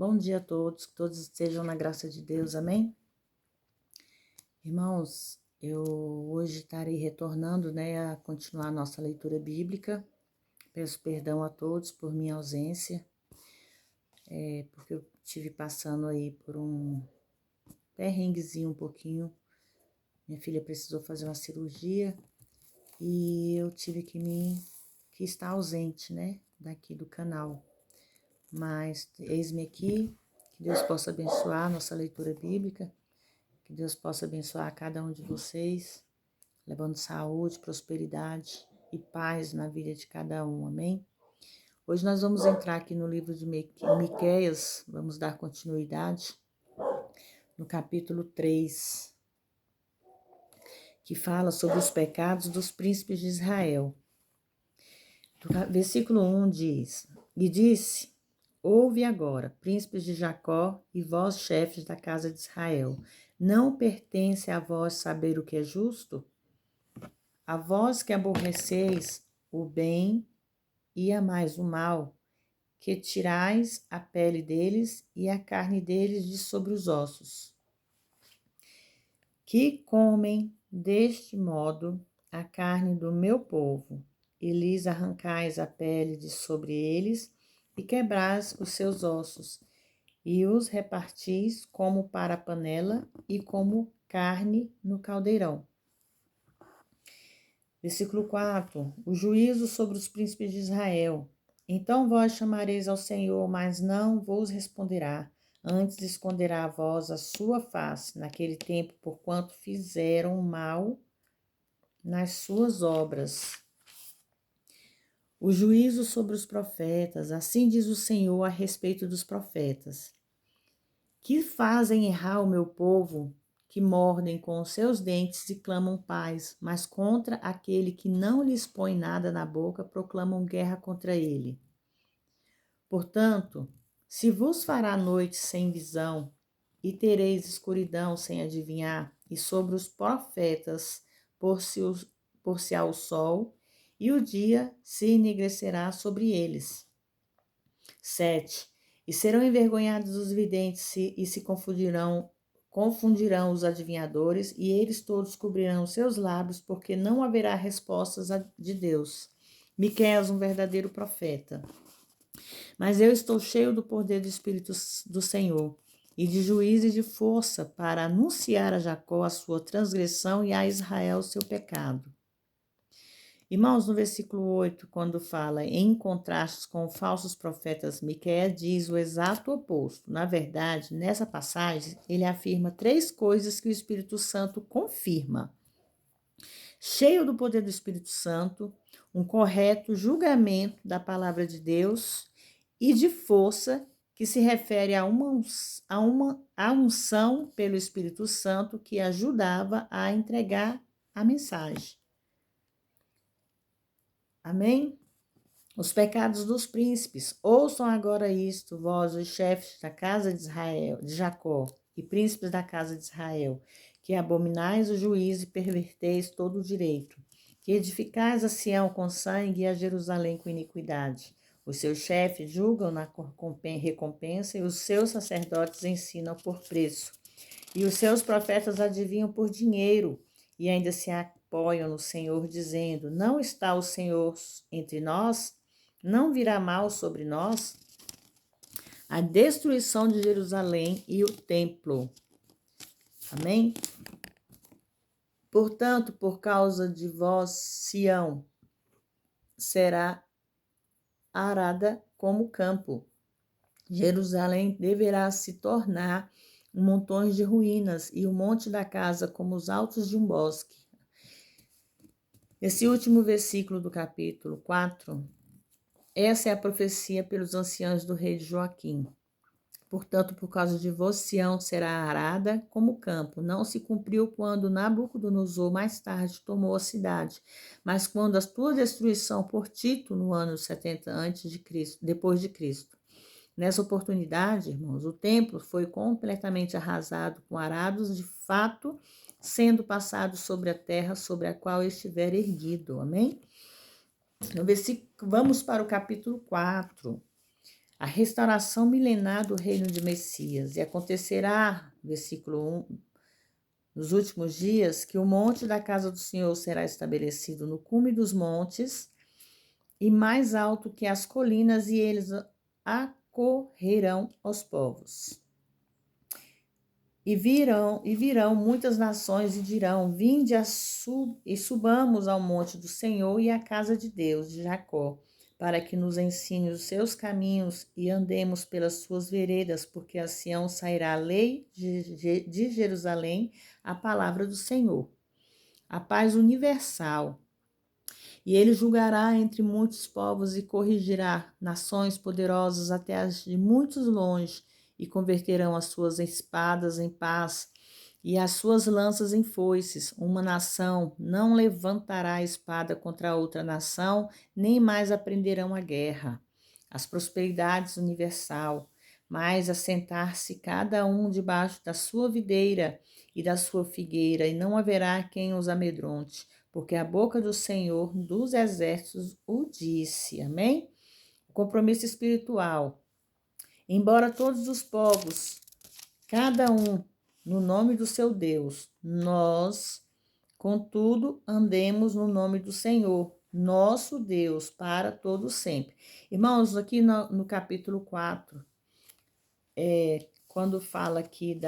Bom dia a todos, que todos estejam na graça de Deus, amém? Irmãos, eu hoje estarei retornando, a continuar a nossa leitura bíblica. Peço perdão a todos por minha ausência, porque eu estive passando aí por um perrenguezinho um pouquinho. Minha filha precisou fazer uma cirurgia e eu tive que estar ausente, daqui do canal. Mas eis-me aqui, que Deus possa abençoar a nossa leitura bíblica, que Deus possa abençoar cada um de vocês, levando saúde, prosperidade e paz na vida de cada um, amém? Hoje nós vamos entrar aqui no livro de Miqueias, vamos dar continuidade no capítulo 3, que fala sobre os pecados dos príncipes de Israel. Versículo 1 diz: E disse: Ouve agora, príncipes de Jacó e vós, chefes da casa de Israel, não pertence a vós saber o que é justo? A vós que aborreceis o bem e amais o mal, que tirais a pele deles e a carne deles de sobre os ossos, que comem deste modo a carne do meu povo, e lhes arrancais a pele de sobre eles, e quebrais os seus ossos, e os repartis como para a panela e como carne no caldeirão. Versículo 4. O juízo sobre os príncipes de Israel. Então vós chamareis ao Senhor, mas não vos responderá. Antes esconderá a vós a sua face naquele tempo, porquanto fizeram mal nas suas obras. O juízo sobre os profetas. Assim diz o Senhor a respeito dos profetas, que fazem errar o meu povo, que mordem com os seus dentes e clamam paz, mas contra aquele que não lhes põe nada na boca, proclamam guerra contra ele. Portanto, se vos fará noite sem visão, e tereis escuridão sem adivinhar, e sobre os profetas por-se ao sol, e o dia se enegrecerá sobre eles. 7. E serão envergonhados os videntes e se confundirão os adivinhadores, e eles todos cobrirão seus lábios, porque não haverá respostas de Deus. Miqueias, um verdadeiro profeta. Mas eu estou cheio do poder do Espírito do Senhor, e de juízo e de força, para anunciar a Jacó a sua transgressão e a Israel o seu pecado. Irmãos, no versículo 8, quando fala em contrastes com os falsos profetas, Miqueias diz o exato oposto. Na verdade, nessa passagem, ele afirma 3 coisas que o Espírito Santo confirma. Cheio do poder do Espírito Santo, um correto julgamento da palavra de Deus e de força, que se refere a a unção pelo Espírito Santo que ajudava a entregar a mensagem. Amém? Os pecados dos príncipes. Ouçam agora isto, vós, os chefes da casa de Israel, de Jacó, e príncipes da casa de Israel, que abominais o juízo e perverteis todo o direito, que edificais a Sião com sangue e a Jerusalém com iniquidade. Os seus chefes julgam na recompensa e os seus sacerdotes ensinam por preço. E os seus profetas adivinham por dinheiro e ainda se apoiam no Senhor, dizendo: não está o Senhor entre nós? Não virá mal sobre nós? A destruição de Jerusalém e o templo. Amém? Portanto, por causa de vós, Sião será arada como campo. Jerusalém deverá se tornar montões de ruínas e o monte da casa como os altos de um bosque. Esse último versículo do capítulo 4, essa é a profecia pelos anciãos do rei Joaquim. Portanto, por causa de vós, Sião será arada como campo. Não se cumpriu quando Nabucodonosor mais tarde tomou a cidade, mas quando a sua destruição por Tito no ano 70 depois de Cristo. Nessa oportunidade, irmãos, o templo foi completamente arrasado com arados de fato, sendo passado sobre a terra sobre a qual estiver erguido. Amém? No versículo, vamos para o capítulo 4. a restauração milenar do reino de Messias. E acontecerá, versículo 1, nos últimos dias, que o monte da casa do Senhor será estabelecido no cume dos montes e mais alto que as colinas, e eles acorrerão aos povos. E virão muitas nações e dirão: vinde e subamos ao monte do Senhor e à casa de Deus, de Jacó, para que nos ensine os seus caminhos e andemos pelas suas veredas, porque a Sião sairá a lei de Jerusalém, a palavra do Senhor, a paz universal. E ele julgará entre muitos povos e corrigirá nações poderosas até as de muitos longe, e converterão as suas espadas em paz e as suas lanças em foices. Uma nação não levantará espada contra outra nação, nem mais aprenderão a guerra. As prosperidades universal, mas assentar-se cada um debaixo da sua videira e da sua figueira, e não haverá quem os amedronte, porque a boca do Senhor dos exércitos o disse. Amém? O compromisso espiritual. Embora todos os povos, cada um no nome do seu Deus, nós, contudo, andemos no nome do Senhor, nosso Deus, para todo sempre. Irmãos, aqui no capítulo 4, quando fala aqui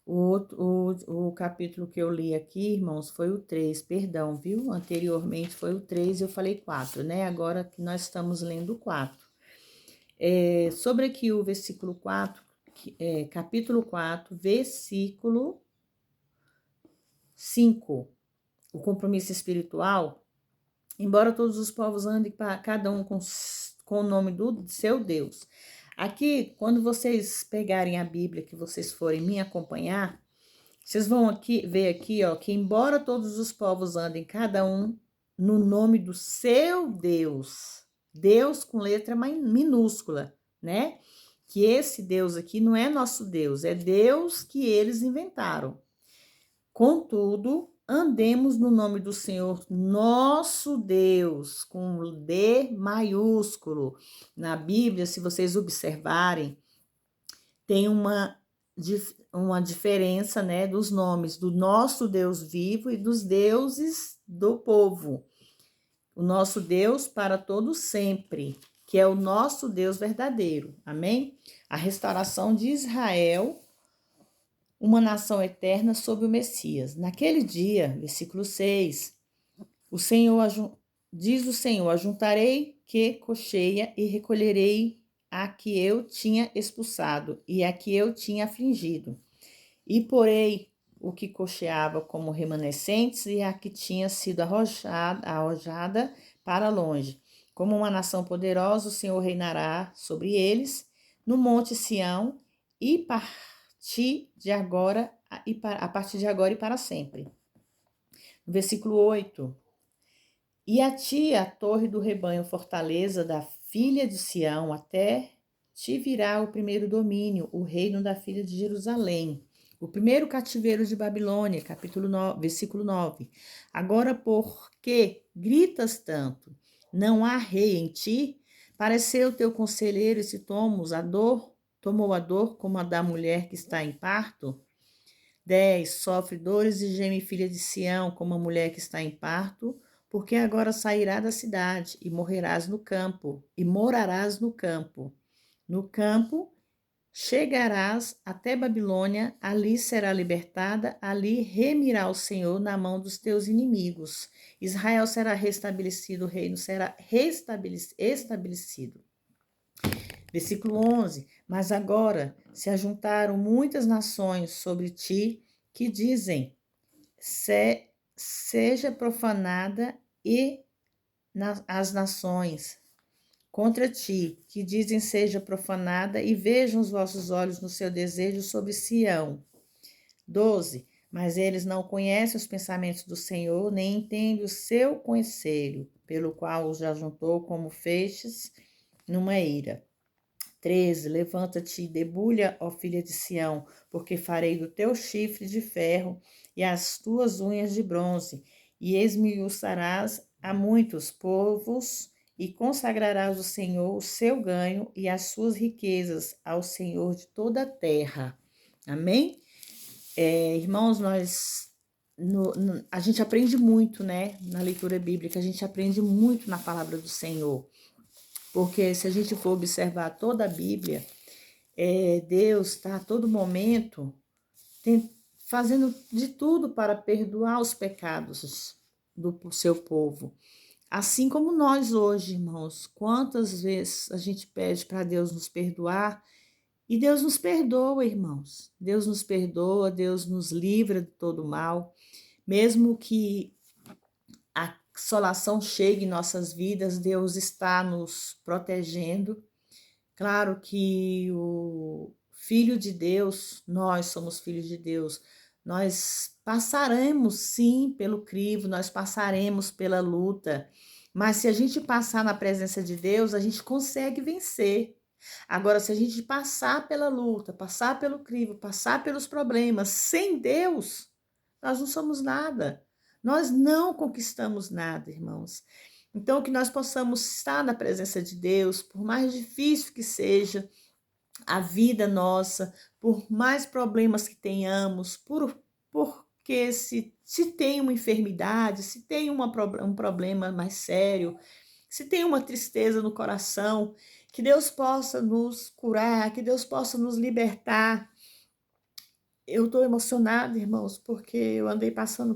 o capítulo que eu li aqui, irmãos, foi o 3, perdão, viu? Anteriormente foi o 3 e eu falei 4, né? Agora que nós estamos lendo o 4. Sobre aqui o versículo 4, capítulo 4, versículo 5, o compromisso espiritual. Embora todos os povos andem cada um com o nome do seu Deus. Aqui, quando vocês pegarem a Bíblia, que vocês forem me acompanhar, vocês vão ver aqui, ó, que embora todos os povos andem cada um no nome do seu Deus, Deus com letra minúscula, né? Que esse Deus aqui não é nosso Deus, é Deus que eles inventaram. Contudo, andemos no nome do Senhor, nosso Deus, com D maiúsculo. Na Bíblia, se vocês observarem, tem uma diferença, né, dos nomes do nosso Deus vivo e dos deuses do povo. O nosso Deus para todo sempre, que é o nosso Deus verdadeiro. Amém? A restauração de Israel, uma nação eterna sob o Messias. Naquele dia, versículo 6, diz o Senhor, ajuntarei que cocheia e recolherei a que eu tinha expulsado e a que eu tinha afligido. E porei o que cocheava como remanescentes e a que tinha sido arrojada para longe. Como uma nação poderosa, o Senhor reinará sobre eles no monte Sião e a partir de agora e para sempre. No versículo 8. E a ti, a torre do rebanho, fortaleza da filha de Sião, até te virá o primeiro domínio, o reino da filha de Jerusalém. O primeiro cativeiro de Babilônia, capítulo 9, versículo 9. Agora, por que gritas tanto? Não há rei em ti? Pareceu teu conselheiro e se tomou a dor como a da mulher que está em parto? 10. Sofre dores e geme filha de Sião, como a mulher que está em parto, porque agora sairá da cidade e morarás no campo. No campo chegarás até Babilônia, ali será libertada, ali remirá o Senhor na mão dos teus inimigos. Israel será restabelecido, o reino será estabelecido. Versículo 11. Mas agora se ajuntaram muitas nações sobre ti, que dizem, seja profanada as nações contra ti, que dizem seja profanada, e vejam os vossos olhos no seu desejo sobre Sião. 12. Mas eles não conhecem os pensamentos do Senhor, nem entendem o seu conselho, pelo qual os ajuntou como feixes numa eira. 13. Levanta-te e debulha, ó filha de Sião, porque farei do teu chifre de ferro e as tuas unhas de bronze, e esmiuçarás a muitos povos, e consagrarás o Senhor o seu ganho e as suas riquezas ao Senhor de toda a terra. Amém? Irmãos, a gente aprende muito, né? Na leitura bíblica, a gente aprende muito na palavra do Senhor. Porque se a gente for observar toda a Bíblia, Deus está a todo momento fazendo de tudo para perdoar os pecados do seu povo. Assim como nós hoje, irmãos, quantas vezes a gente pede para Deus nos perdoar e Deus nos perdoa, irmãos. Deus nos perdoa, Deus nos livra de todo mal, mesmo que a assolação chegue em nossas vidas, Deus está nos protegendo. Claro que o Filho de Deus, nós somos filhos de Deus, nós passaremos sim pelo crivo, nós passaremos pela luta, mas se a gente passar na presença de Deus, a gente consegue vencer. Agora, se a gente passar pela luta, passar pelo crivo, passar pelos problemas sem Deus, nós não somos nada. Nós não conquistamos nada, irmãos. Então, que nós possamos estar na presença de Deus, por mais difícil que seja a vida nossa, por mais problemas que tenhamos, porque se tem uma enfermidade, se tem um problema mais sério, se tem uma tristeza no coração, que Deus possa nos curar, que Deus possa nos libertar. Eu estou emocionada, irmãos, porque eu andei passando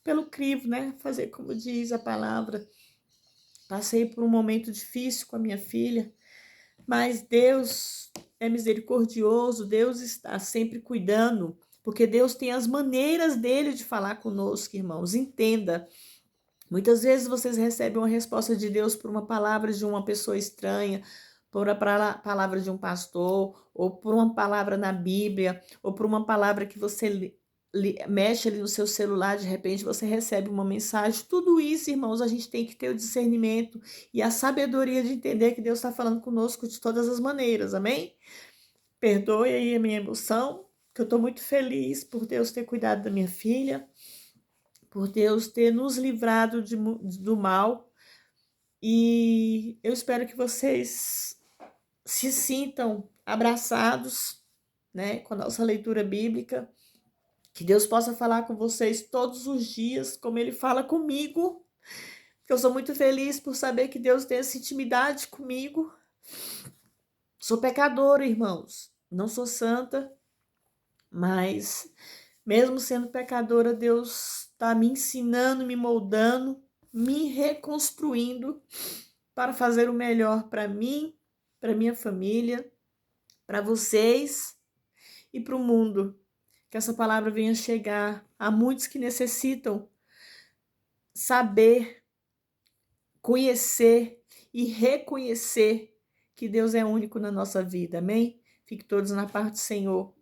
pelo crivo, né? Fazer como diz a palavra. Passei por um momento difícil com a minha filha, mas Deus é misericordioso, Deus está sempre cuidando, porque Deus tem as maneiras dele de falar conosco, irmãos. Entenda. Muitas vezes vocês recebem uma resposta de Deus por uma palavra de uma pessoa estranha, por uma palavra de um pastor, ou por uma palavra na Bíblia, ou por uma palavra que você mexe ali no seu celular, de repente você recebe uma mensagem. Tudo isso, irmãos, a gente tem que ter o discernimento e a sabedoria de entender que Deus está falando conosco de todas as maneiras, amém? Perdoe aí a minha emoção, que eu estou muito feliz por Deus ter cuidado da minha filha, por Deus ter nos livrado do mal, e eu espero que vocês se sintam abraçados, né, com a nossa leitura bíblica, que Deus possa falar com vocês todos os dias, como Ele fala comigo, que eu sou muito feliz por saber que Deus tem essa intimidade comigo. Sou pecadora, irmãos, não sou santa, mas mesmo sendo pecadora, Deus está me ensinando, me moldando, me reconstruindo para fazer o melhor para mim, para minha família, para vocês e para o mundo. Que essa palavra venha chegar a muitos que necessitam saber, conhecer e reconhecer que Deus é único na nossa vida, amém? Fique todos na paz do Senhor.